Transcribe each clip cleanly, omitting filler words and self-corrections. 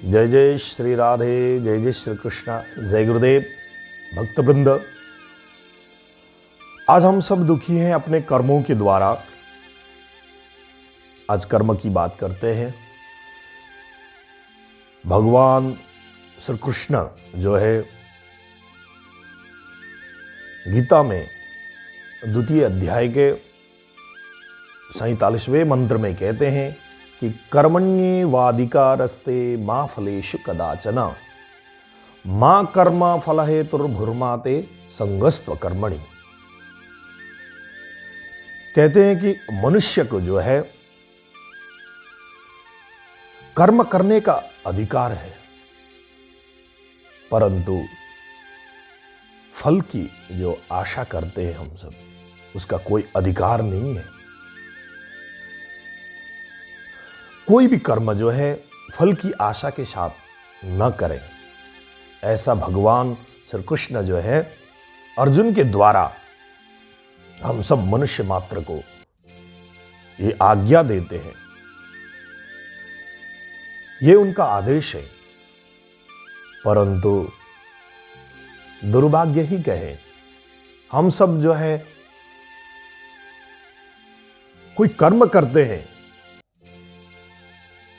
जय जय श्री राधे, जय जय श्री कृष्णा, जय गुरुदेव। भक्तवृंद, आज हम सब दुखी हैं अपने कर्मों के द्वारा। आज कर्म की बात करते हैं। भगवान श्री कृष्ण जो है गीता में द्वितीय अध्याय के 47वें मंत्र में कहते हैं कि कर्मण्येवाधिकारस्ते मा फलेषु कदाचन मा कर्म फल हेतुर्भुर्माते संगस्त्व कर्मणि। कहते हैं कि मनुष्य को जो है कर्म करने का अधिकार है, परंतु फल की जो आशा करते हैं हम सब, उसका कोई अधिकार नहीं है। कोई भी कर्म जो है फल की आशा के साथ न करें, ऐसा भगवान श्री कृष्ण जो है अर्जुन के द्वारा हम सब मनुष्य मात्र को ये आज्ञा देते हैं। ये उनका आदेश है, परंतु दुर्भाग्य ही कहे, हम सब जो है कोई कर्म करते हैं,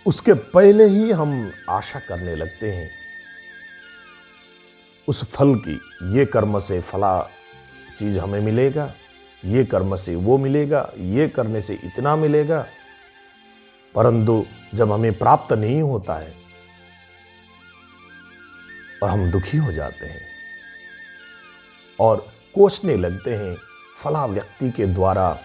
उसके पहले ही हम आशा करने लगते हैं उस फल की। ये कर्म से फला चीज हमें मिलेगा, ये कर्म से वो मिलेगा, ये करने से इतना मिलेगा, परंतु जब हमें प्राप्त नहीं होता है और हम दुखी हो जाते हैं और कोसने लगते हैं फला व्यक्ति के द्वारा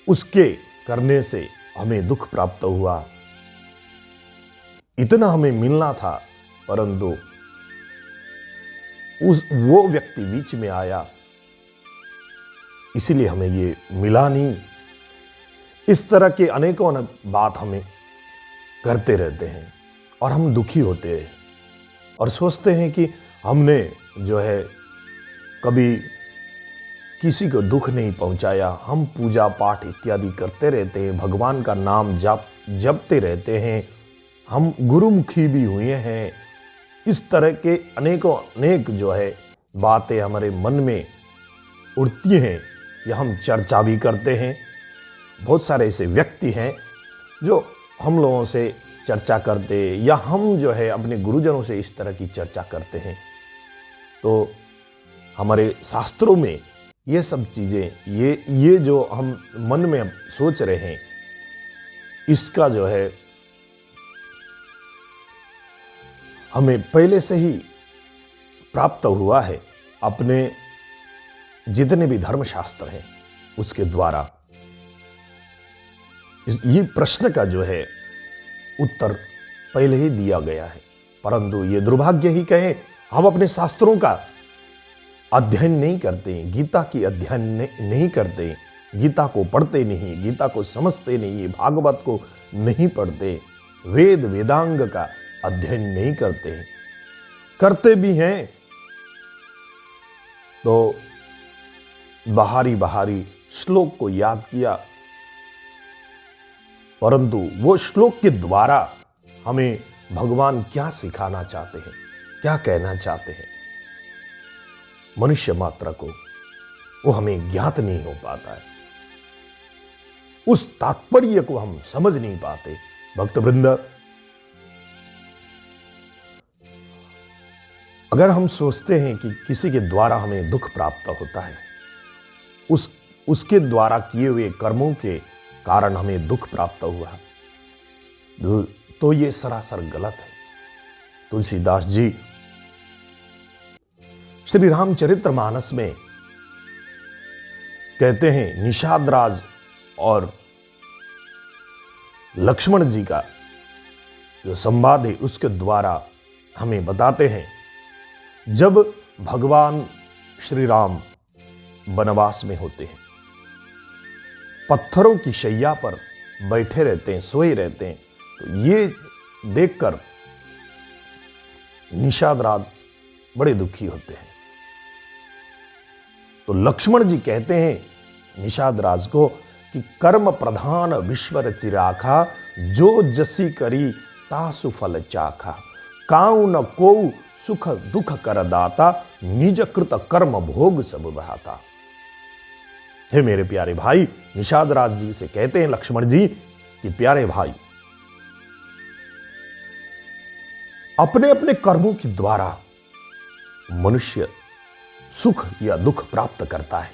उसके करने से हमें दुख प्राप्त हुआ, इतना हमें मिलना था, परंतु वो व्यक्ति बीच में आया, इसीलिए हमें ये मिला नहीं। इस तरह के अनेकों बात हमें करते रहते हैं और हम दुखी होते हैं और सोचते हैं कि हमने जो है कभी किसी को दुख नहीं पहुंचाया। हम पूजा पाठ इत्यादि करते रहते हैं, भगवान का नाम जपते रहते हैं, हम गुरुमुखी भी हुए हैं। इस तरह के अनेक जो है बातें हमारे मन में उठती हैं या हम चर्चा भी करते हैं। बहुत सारे ऐसे व्यक्ति हैं जो हम लोगों से चर्चा करते या हम जो है अपने गुरुजनों से इस तरह की चर्चा करते हैं। तो हमारे शास्त्रों में ये सब चीजें, ये जो हम मन में सोच रहे हैं, इसका जो है हमें पहले से ही प्राप्त हुआ है अपने जितने भी धर्मशास्त्र हैं उसके द्वारा। ये प्रश्न का जो है उत्तर पहले ही दिया गया है, परंतु ये दुर्भाग्य ही कहें, हम अपने शास्त्रों का अध्ययन नहीं करते, गीता की अध्ययन नहीं करते, गीता को पढ़ते नहीं, गीता को समझते नहीं, भागवत को नहीं पढ़ते, वेद वेदांग का अध्ययन नहीं करते। करते भी हैं तो बाहरी श्लोक को याद किया, परंतु वो श्लोक के द्वारा हमें भगवान क्या सिखाना चाहते हैं, क्या कहना चाहते हैं, मनुष्य मात्र को वो हमें ज्ञात नहीं हो पाता है। उस तात्पर्य को हम समझ नहीं पाते। भक्तवृंद, अगर हम सोचते हैं कि किसी के द्वारा हमें दुख प्राप्त होता है, उसके द्वारा किए हुए कर्मों के कारण हमें दुख प्राप्त हुआ, तो ये सरासर गलत है। तुलसीदास जी श्री रामचरितमानस में कहते हैं, निषाद राज और लक्ष्मण जी का जो संवाद है उसके द्वारा हमें बताते हैं, जब भगवान श्री राम वनवास में होते हैं, पत्थरों की शैया पर बैठे रहते हैं, सोए रहते हैं, तो ये देखकर निषाद राज बड़े दुखी होते हैं। तो लक्ष्मण जी कहते हैं निषाद राज को कि कर्म प्रधान विश्वर चिराखा, जो जसी करी तासु फल चाखा। काऊ न को सुख दुख कर दाता, निज कृत कर्म भोग सब बहाता। हे मेरे प्यारे भाई, निषाद राज जी से कहते हैं लक्ष्मण जी कि प्यारे भाई, अपने अपने कर्मों के द्वारा मनुष्य सुख या दुख प्राप्त करता है।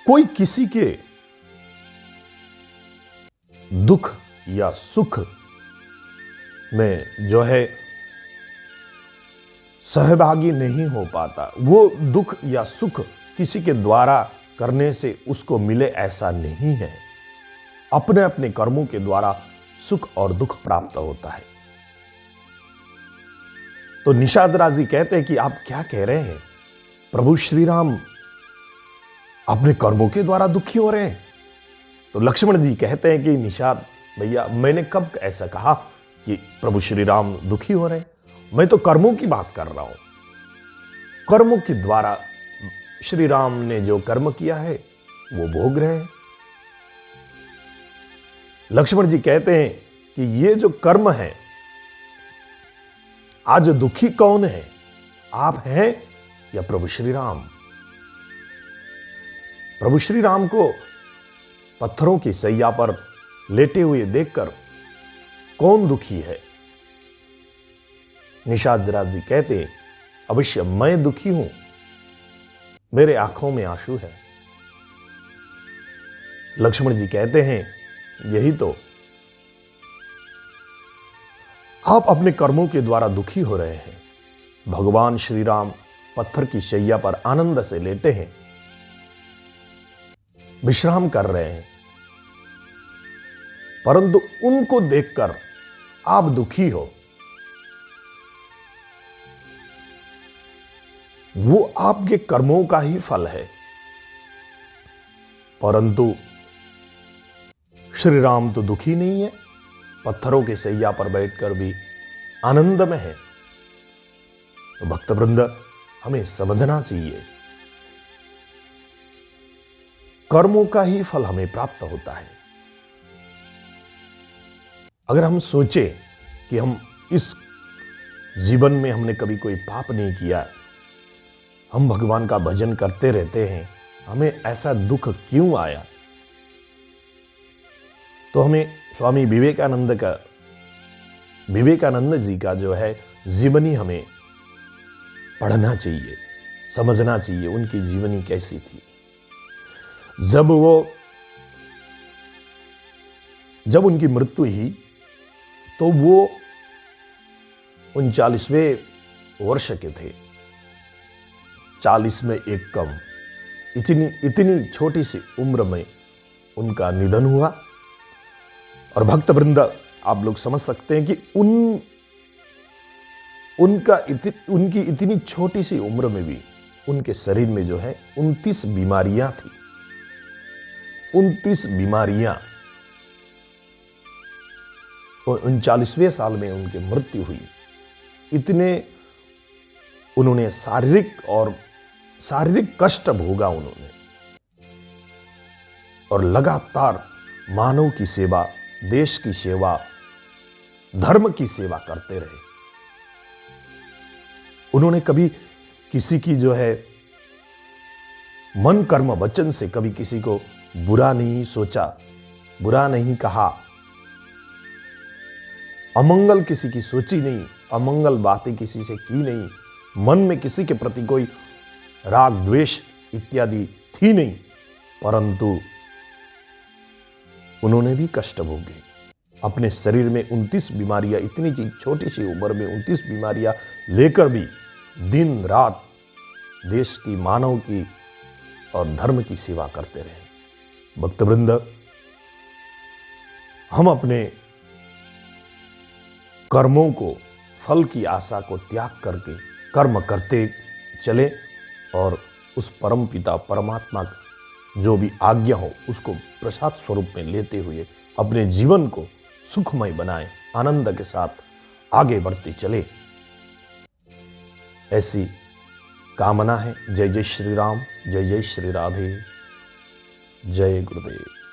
कोई किसी के दुख या सुख में जो है सहभागी नहीं हो पाता। वो दुख या सुख किसी के द्वारा करने से उसको मिले, ऐसा नहीं है। अपने अपने कर्मों के द्वारा सुख और दुख प्राप्त होता है। तो निषाद राज जी कहते हैं कि आप क्या कह रहे हैं, प्रभु श्री राम अपने कर्मों के द्वारा दुखी हो रहे हैं। तो लक्ष्मण जी कहते हैं कि निषाद भैया, मैंने कब ऐसा कहा कि प्रभु श्री राम दुखी हो रहे हैं? मैं तो कर्मों की बात कर रहा हूं। कर्मों के द्वारा श्री राम ने जो कर्म किया है वो भोग रहे हैं। लक्ष्मण जी कहते हैं कि ये जो कर्म है, आज दुखी कौन है, आप हैं या प्रभु श्री राम? प्रभु श्री राम को पत्थरों की सैया पर लेटे हुए देखकर कौन दुखी है? निषाद राज जी कहते, अवश्य मैं दुखी हूं, मेरे आंखों में आंसू है। लक्ष्मण जी कहते हैं, यही तो, आप अपने कर्मों के द्वारा दुखी हो रहे हैं। भगवान श्री राम पत्थर की शैया पर आनंद से लेटे हैं, विश्राम कर रहे हैं, परंतु उनको देखकर आप दुखी हो। वो आपके कर्मों का ही फल है, परंतु श्री राम तो दुखी नहीं है, पत्थरों के सैया पर बैठकर भी आनंद में है। तो भक्तवृंद, हमें समझना चाहिए, कर्मों का ही फल हमें प्राप्त होता है। अगर हम सोचे कि हम इस जीवन में हमने कभी कोई पाप नहीं किया, हम भगवान का भजन करते रहते हैं, हमें ऐसा दुख क्यों आया? तो हमें स्वामी विवेकानंद जी का जो है जीवनी हमें पढ़ना चाहिए, समझना चाहिए, उनकी जीवनी कैसी थी। जब उनकी मृत्यु हुई तो वो 39वें वर्ष के थे, 40 में एक कम, इतनी छोटी सी उम्र में उनका निधन हुआ। और भक्तवृंद, आप लोग समझ सकते हैं कि उनकी इतनी छोटी सी उम्र में भी उनके शरीर में जो है 29 बीमारियां थी। 29 बीमारियां, और 39वें साल में उनकी मृत्यु हुई। इतने उन्होंने शारीरिक कष्ट भोगा उन्होंने, और लगातार मानव की सेवा, देश की सेवा, धर्म की सेवा करते रहे। उन्होंने कभी किसी की जो है मन कर्म वचन से कभी किसी को बुरा नहीं सोचा, बुरा नहीं कहा, अमंगल किसी की सोची नहीं, अमंगल बातें किसी से की नहीं, मन में किसी के प्रति कोई राग द्वेष इत्यादि थी नहीं, परंतु उन्होंने भी कष्ट भोगे। अपने शरीर में 29 बीमारियां, इतनी छोटी सी उम्र में 29 बीमारियां लेकर भी दिन रात देश की, मानव की और धर्म की सेवा करते रहे। भक्तवृंद, हम अपने कर्मों को, फल की आशा को त्याग करके कर्म करते चले, और उस परम पिता परमात्मा का जो भी आज्ञा हो उसको प्रसाद स्वरूप में लेते हुए अपने जीवन को सुखमय बनाएं, आनंद के साथ आगे बढ़ते चले, ऐसी कामना है। जय जय श्री राम, जय जय श्री राधे। जय गुरुदेव।